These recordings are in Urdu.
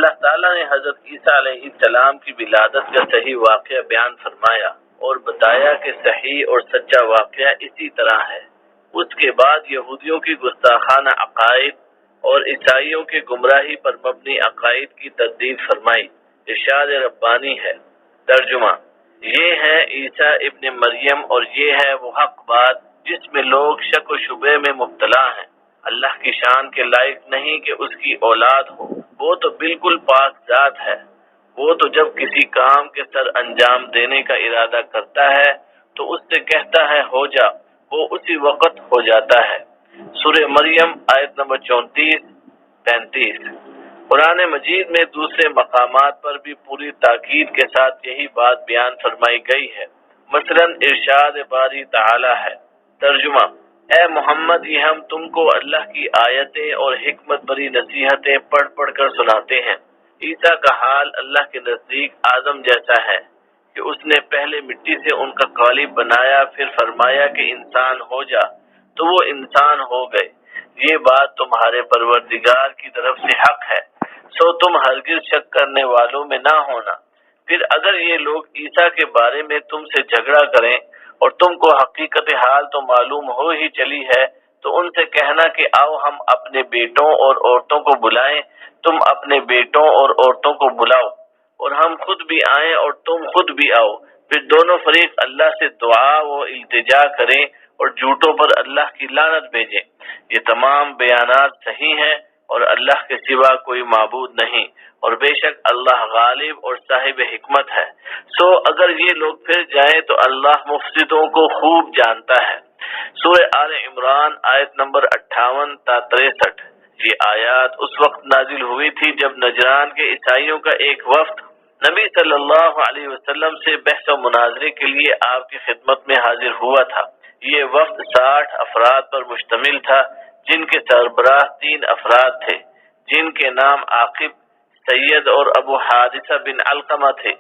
اللہ تعالیٰ نے حضرت عیسیٰ علیہ السلام کی ولادت کا صحیح واقعہ بیان فرمایا اور بتایا کہ صحیح اور سچا واقعہ اسی طرح ہے۔ اس کے بعد یہودیوں کی گستاخانہ عقائد اور عیسائیوں کے گمراہی پر مبنی عقائد کی تردید فرمائی۔ ارشاد ربانی ہے۔ ترجمہ: یہ ہے عیسیٰ ابن مریم اور یہ ہے وہ حق بات جس میں لوگ شک و شبہ میں مبتلا ہیں۔ اللہ کی شان کے لائق نہیں کہ اس کی اولاد ہو، وہ تو بالکل پاک ذات ہے۔ وہ تو جب کسی کام کے سر انجام دینے کا ارادہ کرتا ہے تو اس سے کہتا ہے ہو جا، وہ اسی وقت ہو جاتا ہے۔ سورہ مریم آیت نمبر 34-35۔ قرآن مجید میں دوسرے مقامات پر بھی پوری تاکید کے ساتھ یہی بات بیان فرمائی گئی ہے۔ مثلا ارشاد باری تعالی ہے۔ ترجمہ: اے محمد، یہ ہم تم کو اللہ کی آیتیں اور حکمت بری نصیحتیں پڑھ پڑھ کر سناتے ہیں۔ عیسیٰ کا حال اللہ کے نزدیک آدم جیسا ہے کہ اس نے پہلے مٹی سے ان کا قالب بنایا، پھر فرمایا کہ انسان ہو جا تو وہ انسان ہو گئے۔ یہ بات تمہارے پروردگار کی طرف سے حق ہے، سو تم ہرگز شک کرنے والوں میں نہ ہونا۔ پھر اگر یہ لوگ عیسیٰ کے بارے میں تم سے جھگڑا کریں اور تم کو حقیقت حال تو معلوم ہو ہی چلی ہے، تو ان سے کہنا کہ آؤ ہم اپنے بیٹوں اور عورتوں کو بلائیں، تم اپنے بیٹوں اور عورتوں کو بلاؤ، اور ہم خود بھی آئیں اور تم خود بھی آؤ، پھر دونوں فریق اللہ سے دعا و التجا کریں اور جھوٹوں پر اللہ کی لعنت بھیجیں۔ یہ تمام بیانات صحیح ہیں اور اللہ کے سوا کوئی معبود نہیں، اور بے شک اللہ غالب اور صاحب حکمت ہے۔ سو اگر یہ لوگ پھر جائیں تو اللہ مفسدوں کو خوب جانتا ہے۔ سورہ آل عمران آیت نمبر 58 تا 63۔ یہ آیات اس وقت نازل ہوئی تھی جب نجران کے عیسائیوں کا ایک وفد نبی صلی اللہ علیہ وسلم سے بحث و مناظرے کے لیے آپ کی خدمت میں حاضر ہوا تھا۔ یہ وفد 60 افراد پر مشتمل تھا، جن کے سربراہ 3 افراد تھے، جن کے نام عاقب، سید اور ابو حادثہ بن علقمہ تھے۔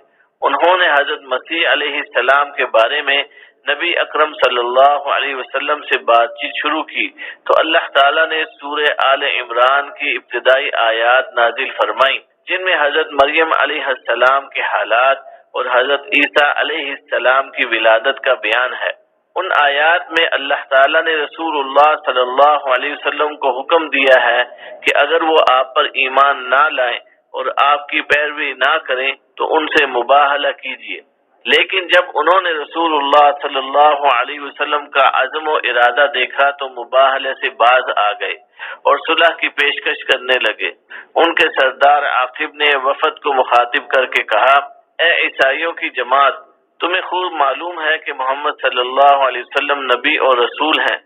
انہوں نے حضرت مسیح علیہ السلام کے بارے میں نبی اکرم صلی اللہ علیہ وسلم سے بات چیت شروع کی تو اللہ تعالیٰ نے سورہ آل عمران کی ابتدائی آیات نازل فرمائیں، جن میں حضرت مریم علیہ السلام کے حالات اور حضرت عیسیٰ علیہ السلام کی ولادت کا بیان ہے۔ ان آیات میں اللہ تعالیٰ نے رسول اللہ صلی اللہ علیہ وسلم کو حکم دیا ہے کہ اگر وہ آپ پر ایمان نہ لائیں اور آپ کی پیروی نہ کریں تو ان سے مباہلہ کیجیے۔ لیکن جب انہوں نے رسول اللہ صلی اللہ علیہ وسلم کا عزم و ارادہ دیکھا تو مباہلے سے باز آ گئے اور صلح کی پیشکش کرنے لگے۔ ان کے سردار عاقب نے وفد کو مخاطب کر کے کہا، اے عیسائیوں کی جماعت، تمہیں خوب معلوم ہے کہ محمد صلی اللہ علیہ وسلم نبی اور رسول ہیں۔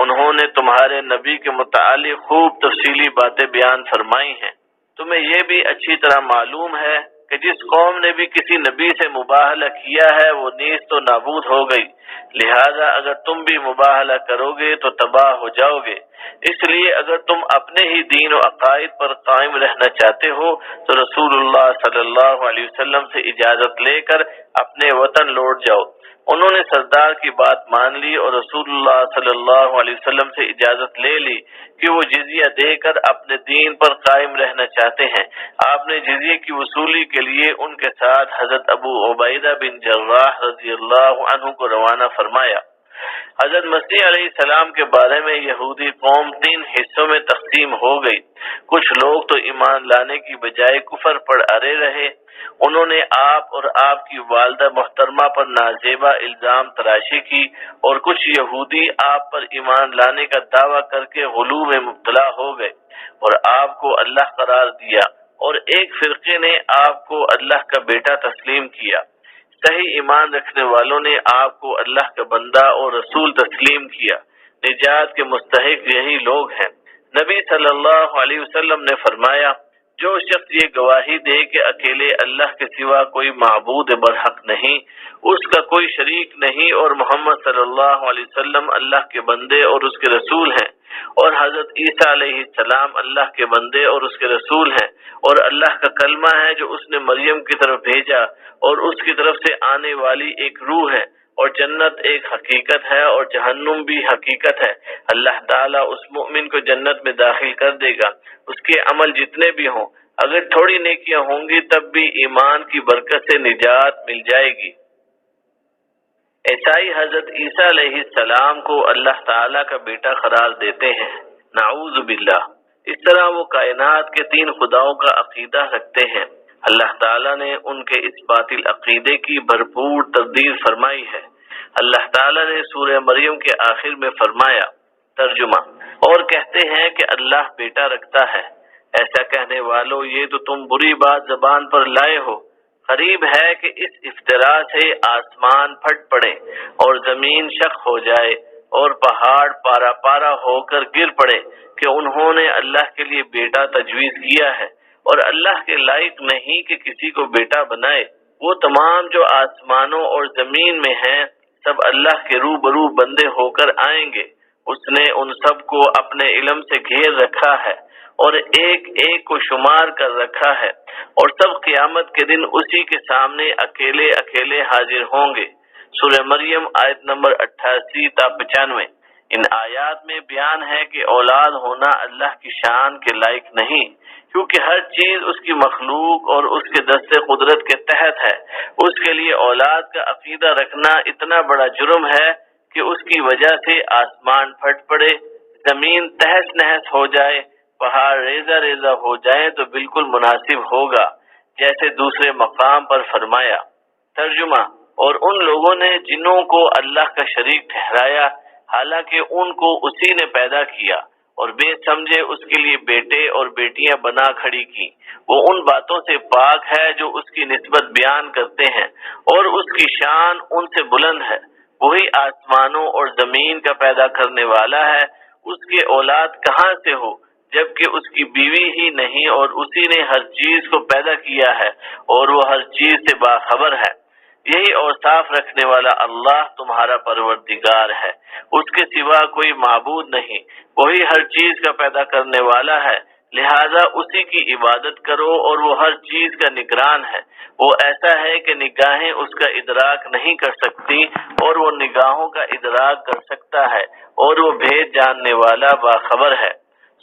انہوں نے تمہارے نبی کے متعلق خوب تفصیلی باتیں بیان فرمائی ہیں۔ تمہیں یہ بھی اچھی طرح معلوم ہے کہ جس قوم نے بھی کسی نبی سے مباہلہ کیا ہے وہ نیز تو نابود ہو گئی، لہذا اگر تم بھی مباہلہ کرو گے تو تباہ ہو جاؤ گے۔ اس لیے اگر تم اپنے ہی دین و عقائد پر قائم رہنا چاہتے ہو تو رسول اللہ صلی اللہ علیہ وسلم سے اجازت لے کر اپنے وطن لوٹ جاؤ۔ انہوں نے سردار کی بات مان لی اور رسول اللہ صلی اللہ علیہ وسلم سے اجازت لے لی کہ وہ جزیہ دے کر اپنے دین پر قائم رہنا چاہتے ہیں۔ آپ نے جزیے کی وصولی کے لیے ان کے ساتھ حضرت ابو عبیدہ بن جراح رضی اللہ عنہ کو روانہ فرمایا۔ حضرت مسیح علیہ السلام کے بارے میں یہودی قوم 3 حصوں میں تقسیم ہو گئی۔ کچھ لوگ تو ایمان لانے کی بجائے کفر پر اڑے رہے۔ انہوں نے آپ اور آپ کی والدہ محترمہ پر نازیبا الزام تراشی کی، اور کچھ یہودی آپ پر ایمان لانے کا دعویٰ کر کے غلو میں مبتلا ہو گئے اور آپ کو اللہ قرار دیا، اور ایک فرقے نے آپ کو اللہ کا بیٹا تسلیم کیا۔ صحیح ایمان رکھنے والوں نے آپ کو اللہ کا بندہ اور رسول تسلیم کیا۔ نجات کے مستحق یہی لوگ ہیں۔ نبی صلی اللہ علیہ وسلم نے فرمایا، جو شخص یہ گواہی دے کہ اکیلے اللہ کے سوا کوئی معبود برحق نہیں، اس کا کوئی شریک نہیں، اور محمد صلی اللہ علیہ وسلم اللہ کے بندے اور اس کے رسول ہیں، اور حضرت عیسیٰ علیہ السلام اللہ کے بندے اور اس کے رسول ہیں، اور اللہ کا کلمہ ہے جو اس نے مریم کی طرف بھیجا، اور اس کی طرف سے آنے والی ایک روح ہے، اور جنت ایک حقیقت ہے اور جہنم بھی حقیقت ہے۔ اللہ تعالیٰ اس مومن کو جنت میں داخل کر دے گا، اس کے عمل جتنے بھی ہوں۔ اگر تھوڑی نیکیاں ہوں گی تب بھی ایمان کی برکت سے نجات مل جائے گی۔ عیسائی حضرت عیسیٰ علیہ السلام کو اللہ تعالیٰ کا بیٹا قرار دیتے ہیں، نعوذ باللہ۔ اس طرح وہ کائنات کے 3 خداؤں کا عقیدہ رکھتے ہیں۔ اللہ تعالیٰ نے ان کے اس باطل عقیدے کی بھرپور تردید فرمائی ہے۔ اللہ تعالیٰ نے سورہ مریم کے آخر میں فرمایا، ترجمہ، اور کہتے ہیں کہ اللہ بیٹا رکھتا ہے۔ ایسا کہنے والوں، یہ تو تم بری بات زبان پر لائے ہو۔ قریب ہے کہ اس افتراء سے آسمان پھٹ پڑے اور زمین شق ہو جائے اور پہاڑ پارا پارا ہو کر گر پڑے کہ انہوں نے اللہ کے لیے بیٹا تجویز کیا ہے، اور اللہ کے لائق نہیں کہ کسی کو بیٹا بنائے۔ وہ تمام جو آسمانوں اور زمین میں ہیں سب اللہ کے روبرو بندے ہو کر آئیں گے۔ اس نے ان سب کو اپنے علم سے گھیر رکھا ہے اور ایک ایک کو شمار کر رکھا ہے، اور سب قیامت کے دن اسی کے سامنے اکیلے اکیلے حاضر ہوں گے۔ سورہ مریم آیت نمبر 88 تا 95۔ ان آیات میں بیان ہے کہ اولاد ہونا اللہ کی شان کے لائق نہیں، کیونکہ ہر چیز اس کی مخلوق اور اس کے دست قدرت کے تحت ہے۔ اس کے لیے اولاد کا عقیدہ رکھنا اتنا بڑا جرم ہے کہ اس کی وجہ سے آسمان پھٹ پڑے، زمین تہس نہس ہو جائے، پہاڑ ریزہ ریزہ ہو جائیں تو بالکل مناسب ہوگا، جیسے دوسرے مقام پر فرمایا۔ ترجمہ، اور ان لوگوں نے جنوں کو اللہ کا شریک ٹھہرایا حالانکہ ان کو اسی نے پیدا کیا، اور بے سمجھے اس کے لیے بیٹے اور بیٹیاں بنا کھڑی کی۔ وہ ان باتوں سے پاک ہے جو اس کی نسبت بیان کرتے ہیں، اور اس کی شان ان سے بلند ہے۔ وہی آسمانوں اور زمین کا پیدا کرنے والا ہے، اس کے اولاد کہاں سے ہو جبکہ اس کی بیوی ہی نہیں، اور اسی نے ہر چیز کو پیدا کیا ہے اور وہ ہر چیز سے باخبر ہے۔ یہی اوصاف رکھنے والا اللہ تمہارا پروردگار ہے، اس کے سوا کوئی معبود نہیں۔ وہی ہر چیز کا پیدا کرنے والا ہے، لہذا اسی کی عبادت کرو، اور وہ ہر چیز کا نگران ہے۔ وہ ایسا ہے کہ نگاہیں اس کا ادراک نہیں کر سکتی، اور وہ نگاہوں کا ادراک کر سکتا ہے، اور وہ بھید جاننے والا باخبر ہے۔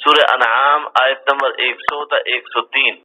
سورہ انعام آیت نمبر 100 تا 103۔